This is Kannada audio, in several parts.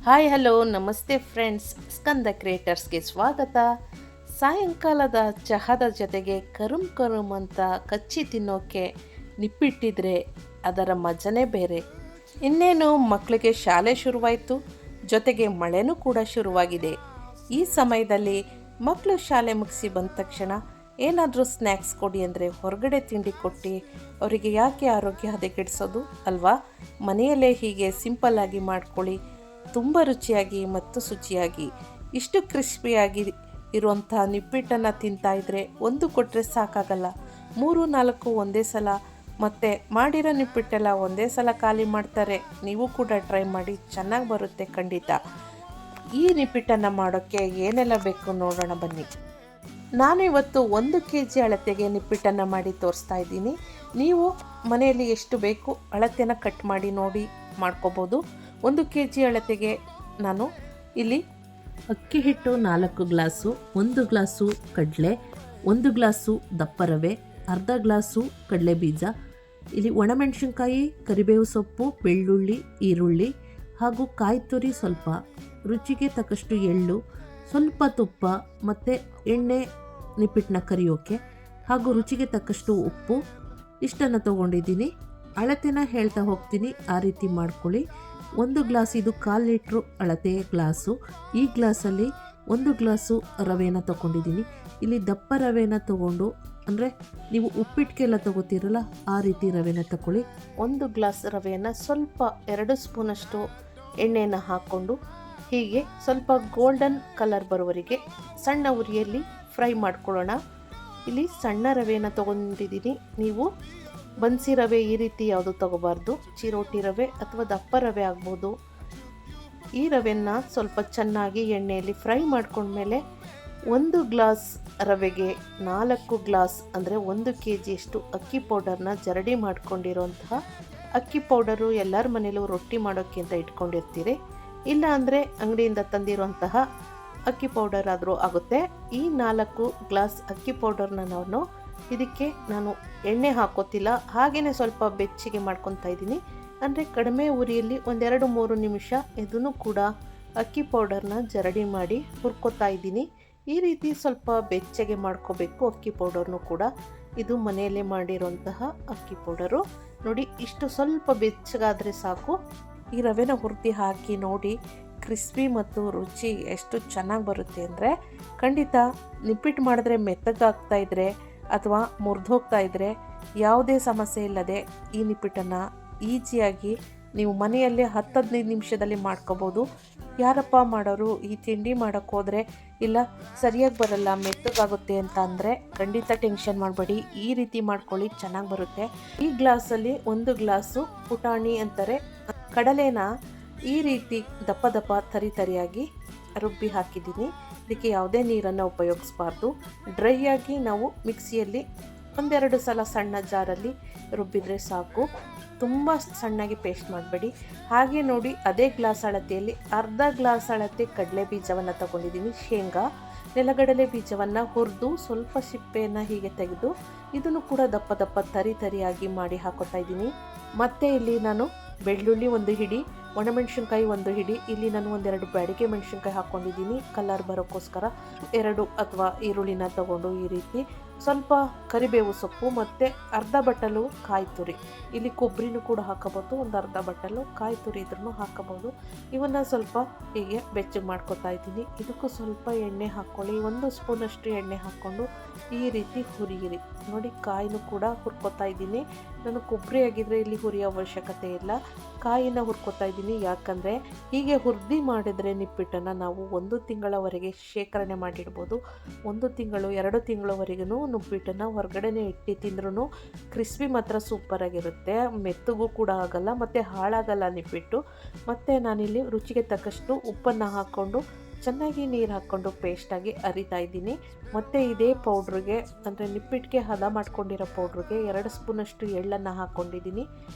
ಹಾಯ್ ಹಲೋ ನಮಸ್ತೆ ಫ್ರೆಂಡ್ಸ್, ಸ್ಕಂದ ಕ್ರಿಯೇಟರ್ಸ್ಗೆ ಸ್ವಾಗತ. ಸಾಯಂಕಾಲದ ಚಹಾದ ಜೊತೆಗೆ ಕರುಮ್ ಅಂತ ಕಚ್ಚಿ ತಿನ್ನೋಕ್ಕೆ ನಿಪ್ಪಿಟ್ಟಿದ್ರೆ ಅದರ ಮಜನೇ ಬೇರೆ. ಇನ್ನೇನು ಮಕ್ಕಳಿಗೆ ಶಾಲೆ ಶುರುವಾಯಿತು, ಜೊತೆಗೆ ಮಳೆನೂ ಕೂಡ ಶುರುವಾಗಿದೆ. ಈ ಸಮಯದಲ್ಲಿ ಮಕ್ಕಳು ಶಾಲೆ ಮುಗಿಸಿ ಬಂದ ತಕ್ಷಣ ಏನಾದರೂ ಸ್ನ್ಯಾಕ್ಸ್ ಕೊಡಿ ಅಂದರೆ ಹೊರಗಡೆ ತಿಂಡಿ ಕೊಟ್ಟು ಅವರಿಗೆ ಯಾಕೆ ಆರೋಗ್ಯ ಹದಗೆಡಿಸೋದು ಅಲ್ವಾ? ಮನೆಯಲ್ಲೇ ಹೀಗೆ ಸಿಂಪಲ್ಲಾಗಿ ಮಾಡ್ಕೊಳ್ಳಿ. ತುಂಬ ರುಚಿಯಾಗಿ ಮತ್ತು ಶುಚಿಯಾಗಿ ಇಷ್ಟು ಕ್ರಿಸ್ಪಿಯಾಗಿ ಇರುವಂಥ ನಿಪ್ಪಿಟ್ಟನ್ನು ತಿಂತಾಯಿದ್ರೆ ಒಂದು ಕೊಟ್ಟರೆ ಸಾಕಾಗಲ್ಲ, 3-4 ಒಂದೇ ಸಲ. ಮತ್ತು ಮಾಡಿರೋ ನಿಪ್ಪಿಟ್ಟೆಲ್ಲ ಒಂದೇ ಸಲ ಖಾಲಿ ಮಾಡ್ತಾರೆ. ನೀವು ಕೂಡ ಟ್ರೈ ಮಾಡಿ, ಚೆನ್ನಾಗಿ ಬರುತ್ತೆ ಖಂಡಿತ. ಈ ನಿಪ್ಪಿಟ್ಟನ್ನು ಮಾಡೋಕ್ಕೆ ಏನೆಲ್ಲ ಬೇಕು ನೋಡೋಣ ಬನ್ನಿ. ನಾನು ಇವತ್ತು 1 kg ಅಳತೆಗೆ ನಿಪ್ಪಿಟ್ಟನ್ನು ಮಾಡಿ ತೋರಿಸ್ತಾ ಇದ್ದೀನಿ. ನೀವು ಮನೆಯಲ್ಲಿ ಎಷ್ಟು ಬೇಕು ಅಳತೆನ ಕಟ್ ಮಾಡಿ ನೋಡಿ ಮಾಡ್ಕೋಬೋದು. 1 kg ಅಳತೆಗೆ ನಾನು ಇಲ್ಲಿ ಅಕ್ಕಿ ಹಿಟ್ಟು 4 ಗ್ಲಾಸು, 1 ಗ್ಲಾಸು ಕಡಲೆ, 1 ಗ್ಲಾಸು ದಪ್ಪ ರವೆ, ಅರ್ಧ ಗ್ಲಾಸು ಕಡಲೆ ಬೀಜ, ಇಲ್ಲಿ ಒಣಮೆಣಸಿನ್ಕಾಯಿ, ಕರಿಬೇವು ಸೊಪ್ಪು, ಬೆಳ್ಳುಳ್ಳಿ, ಈರುಳ್ಳಿ ಹಾಗೂ ಕಾಯಿ ತುರಿ ಸ್ವಲ್ಪ, ರುಚಿಗೆ ತಕ್ಕಷ್ಟು ಎಳ್ಳು, ಸ್ವಲ್ಪ ತುಪ್ಪ ಮತ್ತು ಎಣ್ಣೆ ನಿಪ್ಪಿಟ್ಟನ್ನ ಕರಿಯೋಕ್ಕೆ, ಹಾಗೂ ರುಚಿಗೆ ತಕ್ಕಷ್ಟು ಉಪ್ಪು ಇಷ್ಟನ್ನು ತೊಗೊಂಡಿದ್ದೀನಿ. ಅಳತೆನ ಹೇಳ್ತಾ ಹೋಗ್ತೀನಿ, ಆ ರೀತಿ ಮಾಡ್ಕೊಳ್ಳಿ. 1 ಗ್ಲಾಸ್, ಇದು 1/4 ಲೀಟ್ರು ಅಳತೆಯ ಗ್ಲಾಸು. ಈ ಗ್ಲಾಸಲ್ಲಿ 1 ಗ್ಲಾಸು ರವೆನ ತೊಗೊಂಡಿದ್ದೀನಿ. ಇಲ್ಲಿ ದಪ್ಪ ರವೆನ ತೊಗೊಂಡು, ಅಂದರೆ ನೀವು ಉಪ್ಪಿಟ್ಟಿಗೆಲ್ಲ ತೊಗೋತೀರಲ್ಲ ಆ ರೀತಿ ರವೆನ ತಗೊಳ್ಳಿ. 1 ಗ್ಲಾಸ್ ರವೆಯನ್ನು ಸ್ವಲ್ಪ 2 ಸ್ಪೂನಷ್ಟು ಎಣ್ಣೆನ ಹಾಕ್ಕೊಂಡು ಹೀಗೆ ಸ್ವಲ್ಪ ಗೋಲ್ಡನ್ ಕಲರ್ ಬರುವವರೆಗೆ ಸಣ್ಣ ಉರಿಯಲ್ಲಿ ಫ್ರೈ ಮಾಡ್ಕೊಳ್ಳೋಣ. ಇಲ್ಲಿ ಸಣ್ಣ ರವೆನ ತೊಗೊಂಡಿದ್ದೀನಿ. ನೀವು ಬನ್ಸಿ ರವೆ ಈ ರೀತಿ ಯಾವುದು ತೊಗೋಬಾರ್ದು, ಚಿರೋಟಿ ರವೆ ಅಥವಾ ದಪ್ಪ ರವೆ ಆಗ್ಬೋದು. ಈ ರವೆಯನ್ನು ಸ್ವಲ್ಪ ಚೆನ್ನಾಗಿ ಎಣ್ಣೆಯಲ್ಲಿ ಫ್ರೈ ಮಾಡ್ಕೊಂಡ್ಮೇಲೆ 1 ಗ್ಲಾಸ್ ರವೆಗೆ 4 ಗ್ಲಾಸ್ ಅಂದರೆ 1 kg ಅಷ್ಟು ಅಕ್ಕಿ ಪೌಡರ್ನ ಜರಡಿ ಮಾಡ್ಕೊಂಡಿರೋಂತಹ ಅಕ್ಕಿ ಪೌಡರು ಎಲ್ಲರ ಮನೇಲೂ ರೊಟ್ಟಿ ಮಾಡೋಕ್ಕೆ ಅಂತ ಇಟ್ಕೊಂಡಿರ್ತೀರಿ. ಇಲ್ಲ ಅಂದರೆ ಅಂಗಡಿಯಿಂದ ತಂದಿರುವಂತಹ ಅಕ್ಕಿ ಪೌಡರ್ ಆದರೂ ಆಗುತ್ತೆ. ಈ 4 ಗ್ಲಾಸ್ ಅಕ್ಕಿ ಪೌಡರ್ನ ಇದಕ್ಕೆ ನಾನು ಎಣ್ಣೆ ಹಾಕೋತಿಲ್ಲ, ಹಾಗೆಯೇ ಸ್ವಲ್ಪ ಬೆಚ್ಚಗೆ ಮಾಡ್ಕೊತಾ ಇದ್ದೀನಿ. ಅಂದರೆ ಕಡಿಮೆ ಉರಿಯಲ್ಲಿ 1-2-3 ನಿಮಿಷ ಇದನ್ನು ಕೂಡ ಅಕ್ಕಿ ಪೌಡರ್ನ ಜರಡಿ ಮಾಡಿ ಹುರ್ಕೋತಾ ಇದ್ದೀನಿ. ಈ ರೀತಿ ಸ್ವಲ್ಪ ಬೆಚ್ಚಗೆ ಮಾಡ್ಕೋಬೇಕು ಅಕ್ಕಿ ಪೌಡರ್ನು ಕೂಡ. ಇದು ಮನೆಯಲ್ಲೇ ಮಾಡಿರೋಂತಹ ಅಕ್ಕಿ ಪೌಡರು ನೋಡಿ. ಇಷ್ಟು ಸ್ವಲ್ಪ ಬೆಚ್ಚಗಾದರೆ ಸಾಕು. ಈ ರವೆನ ಹುರಿದು ಹಾಕಿ ನೋಡಿ, ಕ್ರಿಸ್ಪಿ ಮತ್ತು ರುಚಿ ಎಷ್ಟು ಚೆನ್ನಾಗಿ ಬರುತ್ತೆ ಅಂದರೆ ಖಂಡಿತ. ನಿಪ್ಪಿಟ್ಟು ಮಾಡಿದ್ರೆ ಮೆತ್ತಗಾಗ್ತಾ ಇದ್ದರೆ ಅಥವಾ ಮುರಿದೋಗ್ತಾ ಇದ್ದರೆ ಯಾವುದೇ ಸಮಸ್ಯೆ ಇಲ್ಲದೆ ಈ ನಿಪ್ಪಿಟ್ಟನ್ನು ಈಸಿಯಾಗಿ ನೀವು ಮನೆಯಲ್ಲೇ 10-15 ನಿಮಿಷದಲ್ಲಿ ಮಾಡ್ಕೋಬೋದು. ಯಾರಪ್ಪ ಮಾಡೋರು ಈ ತಿಂಡಿ ಮಾಡೋಕ್ಕೆ ಹೋದರೆ ಇಲ್ಲ ಸರಿಯಾಗಿ ಬರಲ್ಲ, ಮೆತ್ತಗಾಗುತ್ತೆ ಅಂತ ಅಂದರೆ ಖಂಡಿತ ಟೆನ್ಷನ್ ಮಾಡಬೇಡಿ, ಈ ರೀತಿ ಮಾಡ್ಕೊಳ್ಳಿ, ಚೆನ್ನಾಗಿ ಬರುತ್ತೆ. ಈ ಗ್ಲಾಸಲ್ಲಿ 1 ಗ್ಲಾಸು ಪುಟಾಣಿ ಅಂತಾರೆ ಕಡಲೆನ ಈ ರೀತಿ ದಪ್ಪ ತರಿಯಾಗಿ ರುಬ್ಬಿ ಹಾಕಿದ್ದೀನಿ. ಇದಕ್ಕೆ ಯಾವುದೇ ನೀರನ್ನು ಉಪಯೋಗಿಸಬಾರ್ದು. ಡ್ರೈ ಆಗಿ ನಾವು ಮಿಕ್ಸಿಯಲ್ಲಿ 1-2 ಸಲ ಸಣ್ಣ ಜಾರಲ್ಲಿ ರುಬ್ಬಿದರೆ ಸಾಕು, ತುಂಬ ಸಣ್ಣಗೆ ಪೇಸ್ಟ್ ಮಾಡಬೇಡಿ. ಹಾಗೆ ನೋಡಿ, ಅದೇ ಗ್ಲಾಸ್ ಅಳತೆಯಲ್ಲಿ ಅರ್ಧ ಗ್ಲಾಸ್ ಅಳತೆ ಕಡಲೆ ಬೀಜವನ್ನು ತಗೊಂಡಿದ್ದೀನಿ. ಶೇಂಗಾ, ನೆಲಗಡಲೆ ಬೀಜವನ್ನು ಹುರಿದು ಸ್ವಲ್ಪ ಸಿಪ್ಪೆಯನ್ನು ಹೀಗೆ ತೆಗೆದು ಇದನ್ನು ಕೂಡ ದಪ್ಪ ತರಿಯಾಗಿ ಮಾಡಿ ಹಾಕೋತಾ ಇದ್ದೀನಿ. ಮತ್ತು ಇಲ್ಲಿ ನಾನು ಬೆಳ್ಳುಳ್ಳಿ 1 ಹಿಡಿ, ಒಣಮೆಣಸಿನ್ಕಾಯಿ 1 ಹಿಡಿ, ಇಲ್ಲಿ ನಾನು 1-2 ಬ್ಯಾಡಿಗೆ ಮೆಣಸಿನ್ಕಾಯಿ ಹಾಕ್ಕೊಂಡಿದ್ದೀನಿ ಕಲರ್ ಬರೋಕ್ಕೋಸ್ಕರ. 2 ಅಥವಾ ಈರುಳ್ಳಿನ ತಗೊಂಡು ಈ ರೀತಿ ಸ್ವಲ್ಪ ಕರಿಬೇವು ಸೊಪ್ಪು ಮತ್ತು ಅರ್ಧ ಬಟ್ಟಲು ಕಾಯಿ ತುರಿ, ಇಲ್ಲಿ ಕೊಬ್ಬರಿನೂ ಕೂಡ ಹಾಕೋಬೋದು, 1 ಅರ್ಧ ಬಟ್ಟಲು ಕಾಯಿ ತುರಿ ಇದ್ರೂ ಹಾಕೋಬೋದು. ಇವನ್ನು ಸ್ವಲ್ಪ ಹೀಗೆ ಬೆಚ್ಚಗೆ ಮಾಡ್ಕೊತಾ ಇದ್ದೀನಿ. ಇದಕ್ಕೂ ಸ್ವಲ್ಪ ಎಣ್ಣೆ ಹಾಕ್ಕೊಳ್ಳಿ, 1 ಸ್ಪೂನಷ್ಟು ಎಣ್ಣೆ ಹಾಕ್ಕೊಂಡು ಈ ರೀತಿ ಹುರಿಯಿರಿ ನೋಡಿ. ಕಾಯಿನೂ ಕೂಡ ಹುರ್ಕೊತಾ ಇದ್ದೀನಿ ನಾನು. ಕೊಬ್ಬರಿ ಆಗಿದ್ರೆ ಇಲ್ಲಿ ಹುರಿಯೋ ಅವಶ್ಯಕತೆ ಇಲ್ಲ, ಕಾಯಿನ ಹುರ್ಕೊತಾ ಇದ್ದೀನಿ. ಯಾಕಂದರೆ ಹೀಗೆ ಹುರಿದು ಮಾಡಿದರೆ ನಿಪ್ಪಿಟ್ಟನ್ನು ನಾವು 1 ತಿಂಗಳವರೆಗೆ ಶೇಖರಣೆ ಮಾಡಿಡ್ಬೋದು. 1 ತಿಂಗಳು 2 ತಿಂಗಳವರೆಗೂ ನಿಪ್ಪಿಟ್ಟನ್ನು ಹೊರಗಡೆನೇ ಇಟ್ಟು ತಿಂದ್ರೂ ಕ್ರಿಸ್ಪಿ ಮಾತ್ರ ಸೂಪರಾಗಿರುತ್ತೆ, ಮೆತ್ತಗೂ ಕೂಡ ಆಗಲ್ಲ ಮತ್ತು ಹಾಳಾಗಲ್ಲ ನಿಪ್ಪಿಟ್ಟು. ಮತ್ತು ನಾನಿಲ್ಲಿ ರುಚಿಗೆ ತಕ್ಕಷ್ಟು ಉಪ್ಪನ್ನು ಹಾಕ್ಕೊಂಡು ಚೆನ್ನಾಗಿ ನೀರು ಹಾಕ್ಕೊಂಡು ಪೇಸ್ಟಾಗಿ ಅರಿತಾ ಇದ್ದೀನಿ. ಮತ್ತು ಇದೇ ಪೌಡ್ರಿಗೆ ಅಂದರೆ ನಿಪ್ಪಿಟ್ಟಿಗೆ ಹದ ಮಾಡ್ಕೊಂಡಿರೋ ಪೌಡ್ರಿಗೆ 2 ಸ್ಪೂನಷ್ಟು ಎಳ್ಳನ್ನು ಹಾಕ್ಕೊಂಡಿದ್ದೀನಿ.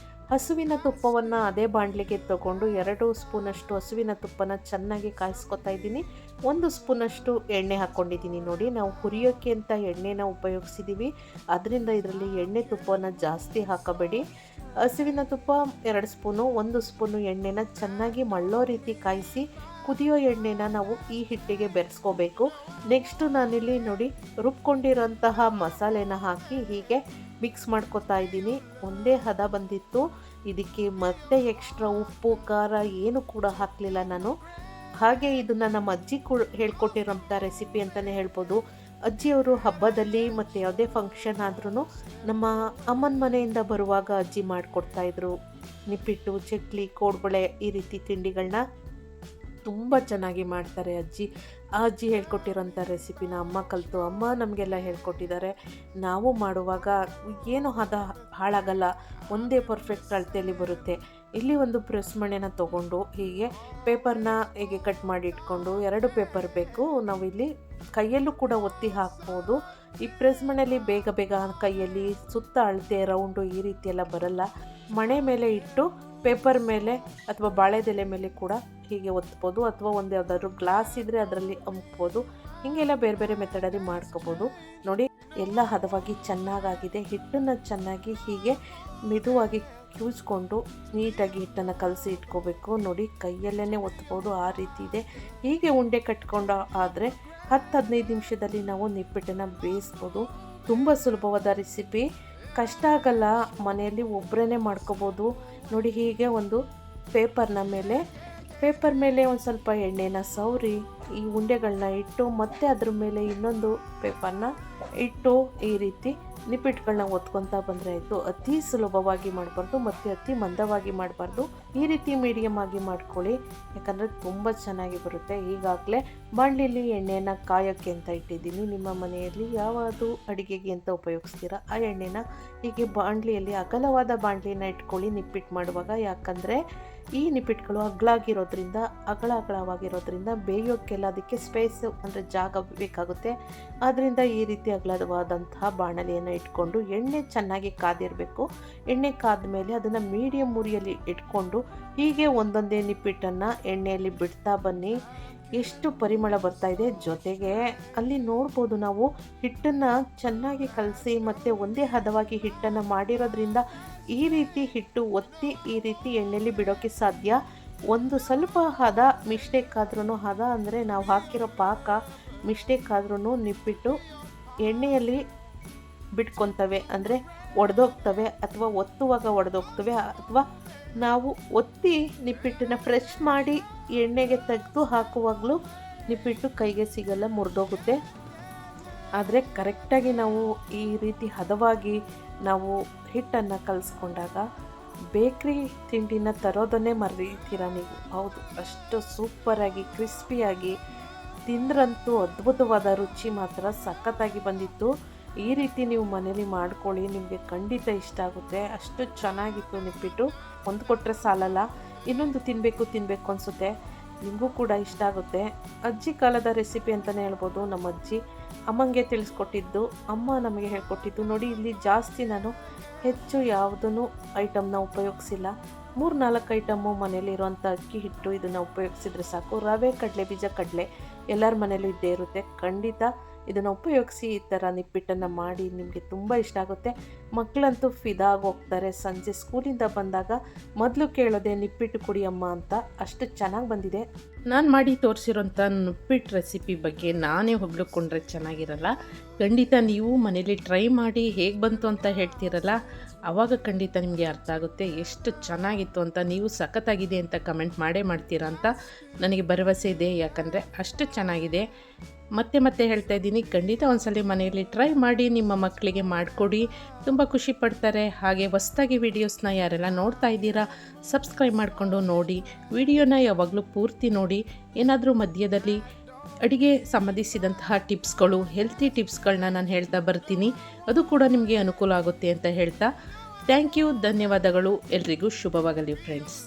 ಹಸುವಿನ ತುಪ್ಪವನ್ನು ಅದೇ ಬಾಣಲೆಗೆ ತೊಗೊಂಡು 2 ಸ್ಪೂನಷ್ಟು ಹಸುವಿನ ತುಪ್ಪನ ಚೆನ್ನಾಗಿ ಕಾಯಿಸ್ಕೊತಾ ಇದ್ದೀನಿ. 1 ಸ್ಪೂನಷ್ಟು ಎಣ್ಣೆ ಹಾಕ್ಕೊಂಡಿದ್ದೀನಿ ನೋಡಿ. ನಾವು ಹುರಿಯೋಕ್ಕೆ ಅಂತ ಎಣ್ಣೆನ ಉಪಯೋಗಿಸಿದ್ದೀವಿ, ಅದರಿಂದ ಇದರಲ್ಲಿ ಎಣ್ಣೆ ತುಪ್ಪವನ್ನು ಜಾಸ್ತಿ ಹಾಕಬೇಡಿ. ಹಸುವಿನ ತುಪ್ಪ 2 ಸ್ಪೂನು, 1 ಸ್ಪೂನು ಎಣ್ಣೆನ ಚೆನ್ನಾಗಿ ಮಳ್ಳೋ ರೀತಿ ಕಾಯಿಸಿ ಕುದಿಯೋ ಎಣ್ಣೆನ ನಾವು ಈ ಹಿಟ್ಟಿಗೆ ಬೆರೆಸ್ಕೋಬೇಕು. ನೆಕ್ಸ್ಟು ನಾನಿಲ್ಲಿ ನೋಡಿ ರುಬ್ಕೊಂಡಿರೋಂತಹ ಮಸಾಲೆನ ಹಾಕಿ ಹೀಗೆ ಮಿಕ್ಸ್ ಮಾಡ್ಕೊತಾ ಇದ್ದೀನಿ. ಒಂದೇ ಹದ ಬಂದಿತ್ತು. ಇದಕ್ಕೆ ಮತ್ತೆ ಎಕ್ಸ್ಟ್ರಾ ಉಪ್ಪು ಖಾರ ಏನು ಕೂಡ ಹಾಕಲಿಲ್ಲ ನಾನು. ಹಾಗೆ ಇದನ್ನು ನಮ್ಮ ಅಜ್ಜಿ ಹೇಳ್ಕೊಟ್ಟಿರೋಂಥ ರೆಸಿಪಿ ಅಂತಲೇ ಹೇಳ್ಬೋದು. ಅಜ್ಜಿಯವರು ಹಬ್ಬದಲ್ಲಿ ಮತ್ತು ಯಾವುದೇ ಫಂಕ್ಷನ್ ಆದ್ರೂ ನಮ್ಮ ಅಮ್ಮನ ಮನೆಯಿಂದ ಬರುವಾಗ ಅಜ್ಜಿ ಮಾಡಿಕೊಡ್ತಾಯಿದ್ರು. ನಿಪ್ಪಿಟ್ಟು, ಚಕ್ಲಿ, ಕೋಡ್ಬಳೆ ಈ ರೀತಿ ತಿಂಡಿಗಳನ್ನ ತುಂಬ ಚೆನ್ನಾಗಿ ಮಾಡ್ತಾರೆ ಅಜ್ಜಿ. ಆ ಅಜ್ಜಿ ಹೇಳ್ಕೊಟ್ಟಿರೋಂಥ ರೆಸಿಪಿನ ಅಮ್ಮ ಕಲಿತು ಅಮ್ಮ ನಮಗೆಲ್ಲ ಹೇಳ್ಕೊಟ್ಟಿದ್ದಾರೆ. ನಾವು ಮಾಡುವಾಗ ಏನು ಹದ ಹಾಳಾಗಲ್ಲ, ಒಂದೇ ಪರ್ಫೆಕ್ಟ್ ಅಳತೆಯಲ್ಲಿ ಬರುತ್ತೆ. ಇಲ್ಲಿ ಒಂದು ಪ್ರೆಸ್ ಮಣೆನ ತೊಗೊಂಡು ಹೀಗೆ ಪೇಪರ್ನ ಹೀಗೆ ಕಟ್ ಮಾಡಿ ಇಟ್ಕೊಂಡು 2 ಪೇಪರ್ ಬೇಕು. ನಾವು ಇಲ್ಲಿ ಕೈಯಲ್ಲೂ ಕೂಡ ಒತ್ತಿ ಹಾಕ್ಬೋದು. ಈ ಪ್ರೆಸ್ ಮಣೆಯಲ್ಲಿ ಬೇಗ ಬೇಗ ಕೈಯಲ್ಲಿ ಸುತ್ತ ಅಳತೆ ರೌಂಡು ಈ ರೀತಿ ಎಲ್ಲ ಬರಲ್ಲ. ಮಣೆ ಮೇಲೆ ಇಟ್ಟು ಪೇಪರ್ ಮೇಲೆ ಅಥವಾ ಬಾಳೆದೆಲೆ ಮೇಲೆ ಕೂಡ ಹೀಗೆ ಒತ್ಬೋದು, ಅಥವಾ ಒಂದು ಯಾವುದಾದ್ರೂ ಗ್ಲಾಸ್ ಇದ್ದರೆ ಅದರಲ್ಲಿ ಅಮ್ಬೋದು. ಹೀಗೆಲ್ಲ ಬೇರೆ ಬೇರೆ ಮೆಥಡಲ್ಲಿ ಮಾಡ್ಕೋಬೋದು. ನೋಡಿ ಎಲ್ಲ ಹದವಾಗಿ ಚೆನ್ನಾಗಾಗಿದೆ. ಹಿಟ್ಟನ್ನು ಚೆನ್ನಾಗಿ ಹೀಗೆ ಮೆದುವಾಗಿ ಕಿವುಚ್ಕೊಂಡು ನೀಟಾಗಿ ಹಿಟ್ಟನ್ನು ಕಲಸಿ ಇಟ್ಕೋಬೇಕು. ನೋಡಿ ಕೈಯಲ್ಲೇ ಒತ್ಬೋದು, ಆ ರೀತಿ ಇದೆ. ಹೀಗೆ ಉಂಡೆ ಕಟ್ಕೊಂಡು ಆದರೆ 10-15 ನಿಮಿಷದಲ್ಲಿ ನಾವು ನಿಪ್ಪಿಟ್ಟನ್ನು ಬೇಯಿಸ್ಬೋದು. ತುಂಬ ಸುಲಭವಾದ ರೆಸಿಪಿ, ಕಷ್ಟ ಆಗಲ್ಲ, ಮನೆಯಲ್ಲಿ ಒಬ್ಬರೇ ಮಾಡ್ಕೋಬೋದು. ನೋಡಿ ಹೀಗೆ ಒಂದು ಪೇಪರ್ ಮೇಲೆ ಒಂದು ಸ್ವಲ್ಪ ಎಣ್ಣೆನ ಸವರಿ ಈ ಉಂಡೆಗಳನ್ನ ಇಟ್ಟು ಮತ್ತೆ ಅದ್ರ ಮೇಲೆ ಇನ್ನೊಂದು ಪೇಪರ್ನ ಇಟ್ಟು ಈ ರೀತಿ ನಿಪ್ಪಿಟ್ಟುಗಳನ್ನ ಒತ್ಕೊತಾ ಬಂದರೆ ಆಯಿತು. ಅತಿ ಸುಲಭವಾಗಿ ಮಾಡಬಾರ್ದು ಮತ್ತು ಅತಿ ಮಂದವಾಗಿ ಮಾಡಬಾರ್ದು. ಈ ರೀತಿ ಮೀಡಿಯಮ್ ಆಗಿ ಮಾಡ್ಕೊಳ್ಳಿ, ಯಾಕಂದರೆ ತುಂಬ ಚೆನ್ನಾಗಿ ಬರುತ್ತೆ. ಈಗಾಗಲೇ ಬಾಣಲಿಲಿ ಎಣ್ಣೆನ ಕಾಯೋಕ್ಕೆ ಅಂತ ಇಟ್ಟಿದ್ದೀನಿ. ನಿಮ್ಮ ಮನೆಯಲ್ಲಿ ಯಾವುದು ಅಡುಗೆಗೆ ಅಂತ ಉಪಯೋಗಿಸ್ತೀರಾ ಆ ಎಣ್ಣೆನ ಹೀಗೆ ಬಾಣಲಿಯಲ್ಲಿ ಅಗಲವಾದ ಬಾಣಲಿನ ಇಟ್ಕೊಳ್ಳಿ ನಿಪ್ಪಿಟ್ಟು ಮಾಡುವಾಗ. ಯಾಕಂದರೆ ಈ ನಿಪ್ಪಿಟ್ಟುಗಳು ಅಗಲವಾಗಿರೋದ್ರಿಂದ ಬೇಯೋಕ್ಕೆಲ್ಲ ಅದಕ್ಕೆ ಸ್ಪೇಸು ಅಂದರೆ ಜಾಗ ಬೇಕಾಗುತ್ತೆ. ಆದ್ದರಿಂದ ಈ ರೀತಿ ಅಗಲವಾದಂತಹ ಬಾಣಲಿಯನ್ನು ಇಟ್ಕೊಂಡು ಎಣ್ಣೆ ಚೆನ್ನಾಗಿ ಕಾದಿರಬೇಕು. ಎಣ್ಣೆ ಕಾದ ಮೇಲೆ ಅದನ್ನು ಮೀಡಿಯಮ್ ಉರಿಯಲ್ಲಿ ಇಟ್ಕೊಂಡು ಹೀಗೆ ಒಂದೊಂದೇ ನಿಪ್ಪಿಟ್ಟನ್ನು ಎಣ್ಣೆಯಲ್ಲಿ ಬಿಡ್ತಾ ಬನ್ನಿ. ಎಷ್ಟು ಪರಿಮಳ ಬರ್ತಾ ಇದೆ. ಜೊತೆಗೆ ಅಲ್ಲಿ ನೋಡ್ಬೋದು ನಾವು ಹಿಟ್ಟನ್ನು ಚೆನ್ನಾಗಿ ಕಲಸಿ ಮತ್ತು ಒಂದೇ ಹದವಾಗಿ ಹಿಟ್ಟನ್ನು ಮಾಡಿರೋದ್ರಿಂದ ಈ ರೀತಿ ಹಿಟ್ಟು ಒತ್ತಿ ಈ ರೀತಿ ಎಣ್ಣೆಯಲ್ಲಿ ಬಿಡೋಕ್ಕೆ ಸಾಧ್ಯ. ಒಂದು ಸ್ವಲ್ಪ ಹದ ಮಿಸ್ಟೇಕ್ ಆದ್ರೂ, ಹದ ಅಂದರೆ ನಾವು ಹಾಕಿರೋ ಪಾಕ ಮಿಸ್ಟೇಕ್ ಆದ್ರೂ ನಿಪ್ಪಿಟ್ಟು ಎಣ್ಣೆಯಲ್ಲಿ ಬಿಟ್ಕೊತವೆ, ಅಂದರೆ ಒಡೆದೋಗ್ತವೆ, ಅಥವಾ ಒತ್ತುವಾಗ ಒಡೆದೋಗ್ತವೆ, ಅಥವಾ ನಾವು ಒತ್ತಿ ನಿಪ್ಪಿಟ್ಟನ್ನು ಫ್ರೆಶ್ ಮಾಡಿ ಎಣ್ಣೆಗೆ ತೆಗೆದು ಹಾಕುವಾಗಲೂ ನಿಪ್ಪಿಟ್ಟು ಕೈಗೆ ಸಿಗಲ್ಲ, ಮುರಿದೋಗುತ್ತೆ. ಆದರೆ ಕರೆಕ್ಟಾಗಿ ನಾವು ಈ ರೀತಿ ಹದವಾಗಿ ನಾವು ಹಿಟ್ಟನ್ನು ಕಲಿಸ್ಕೊಂಡಾಗ ಬೇಕ್ರಿ ತಿಂಡಿನ ತರೋದನ್ನೇ ಮರೀತೀರ ನೀವು. ಹೌದು, ಅಷ್ಟು ಸೂಪರಾಗಿ ಕ್ರಿಸ್ಪಿಯಾಗಿ ತಿಂದ್ರಂತೂ ಅದ್ಭುತವಾದ ರುಚಿ ಮಾತ್ರ ಸಖತ್ತಾಗಿ ಬಂದಿತ್ತು. ಈ ರೀತಿ ನೀವು ಮನೇಲಿ ಮಾಡ್ಕೊಳ್ಳಿ, ನಿಮಗೆ ಖಂಡಿತ ಇಷ್ಟ ಆಗುತ್ತೆ. ಅಷ್ಟು ಚೆನ್ನಾಗಿತ್ತು ನಿಪ್ಪಿಟ್ಟು. ಒಂದು ಕೊಟ್ಟರೆ ಸಾಲಲ್ಲ, ಇನ್ನೊಂದು ತಿನ್ನಬೇಕು ಅನಿಸುತ್ತೆ. ನಿಮಗೂ ಕೂಡ ಇಷ್ಟ ಆಗುತ್ತೆ. ಅಜ್ಜಿ ಕಾಲದ ರೆಸಿಪಿ ಅಂತಲೇ ಹೇಳ್ಬೋದು. ನಮ್ಮ ಅಜ್ಜಿ ಅಮ್ಮಂಗೆ ತಿಳಿಸ್ಕೊಟ್ಟಿದ್ದು, ಅಮ್ಮ ನಮಗೆ ಹೇಳ್ಕೊಟ್ಟಿದ್ದು. ನೋಡಿ ಇಲ್ಲಿ ಜಾಸ್ತಿ ನಾನು ಹೆಚ್ಚು ಯಾವುದೂ ಐಟಮ್ನ ಉಪಯೋಗಿಸಿಲ್ಲ. 3-4 ಐಟಮ್ಮು ಮನೇಲಿರುವಂಥ ಅಕ್ಕಿ ಹಿಟ್ಟು ಇದನ್ನು ಉಪಯೋಗಿಸಿದ್ರೆ ಸಾಕು. ರವೆ, ಕಡಲೆಬೀಜ, ಕಡಲೆ ಎಲ್ಲರ ಮನೇಲೂ ಇದ್ದೇ ಇರುತ್ತೆ. ಖಂಡಿತ ಇದನ್ನು ಉಪಯೋಗಿಸಿ ಈ ಥರ ನಿಪ್ಪಿಟ್ಟನ್ನು ಮಾಡಿ, ನಿಮಗೆ ತುಂಬ ಇಷ್ಟ ಆಗುತ್ತೆ. ಮಕ್ಕಳಂತೂ ಫಿದಾಗಿ ಹೋಗ್ತಾರೆ. ಸಂಜೆ ಸ್ಕೂಲಿಂದ ಬಂದಾಗ ಮೊದಲು ಕೇಳೋದೆ ನಿಪ್ಪಿಟ್ಟು ಕೊಡಿ ಅಮ್ಮ ಅಂತ. ಅಷ್ಟು ಚೆನ್ನಾಗಿ ಬಂದಿದೆ. ನಾನು ಮಾಡಿ ತೋರಿಸಿರೋಂಥ ನಿಪ್ಪಿಟ್ಟು ರೆಸಿಪಿ ಬಗ್ಗೆ ನಾನೇ ಹೊಗಳಿಕೊಂಡ್ರೆ ಚೆನ್ನಾಗಿರಲ್ಲ. ಖಂಡಿತ ನೀವು ಮನೇಲಿ ಟ್ರೈ ಮಾಡಿ ಹೇಗೆ ಬಂತು ಅಂತ ಹೇಳ್ತೀರಲ್ಲ, ಆವಾಗ ಖಂಡಿತ ನಿಮಗೆ ಅರ್ಥ ಆಗುತ್ತೆ ಎಷ್ಟು ಚೆನ್ನಾಗಿತ್ತು ಅಂತ. ನೀವು ಸಖತ್ತಾಗಿದೆ ಅಂತ ಕಮೆಂಟ್ ಮಾಡ್ತೀರಾ ಅಂತ ನನಗೆ ಭರವಸೆ ಇದೆ, ಯಾಕಂದರೆ ಅಷ್ಟು ಚೆನ್ನಾಗಿದೆ. ಮತ್ತೆ ಹೇಳ್ತಾ ಇದ್ದೀನಿ, ಖಂಡಿತ ಒಂದ್ಸಲ ಮನೆಯಲ್ಲಿ ಟ್ರೈ ಮಾಡಿ, ನಿಮ್ಮ ಮಕ್ಕಳಿಗೆ ಮಾಡಿಕೊಡಿ, ತುಂಬ ಖುಷಿ ಪಡ್ತಾರೆ. ಹಾಗೆ ಹೊಸದಾಗಿ ವೀಡಿಯೋಸ್ನ ಯಾರೆಲ್ಲ ನೋಡ್ತಾ ಇದ್ದೀರಾ ಸಬ್ಸ್ಕ್ರೈಬ್ ಮಾಡಿಕೊಂಡು ನೋಡಿ. ವಿಡಿಯೋನ ಯಾವಾಗಲೂ ಪೂರ್ತಿ ನೋಡಿ. ಏನಾದರೂ ಮಧ್ಯದಲ್ಲಿ ಅಡುಗೆ ಸಂಬಂಧಿಸಿದಂತಹ ಟಿಪ್ಸ್ಗಳು, ಹೆಲ್ತಿ ಟಿಪ್ಸ್ಗಳನ್ನ ನಾನು ಹೇಳ್ತಾ ಬರ್ತೀನಿ. ಅದು ಕೂಡ ನಿಮಗೆ ಅನುಕೂಲ ಆಗುತ್ತೆ ಅಂತ ಹೇಳ್ತಾ ಥ್ಯಾಂಕ್ ಯು, ಧನ್ಯವಾದಗಳು. ಎಲ್ರಿಗೂ ಶುಭವಾಗಲಿ ಫ್ರೆಂಡ್ಸ್.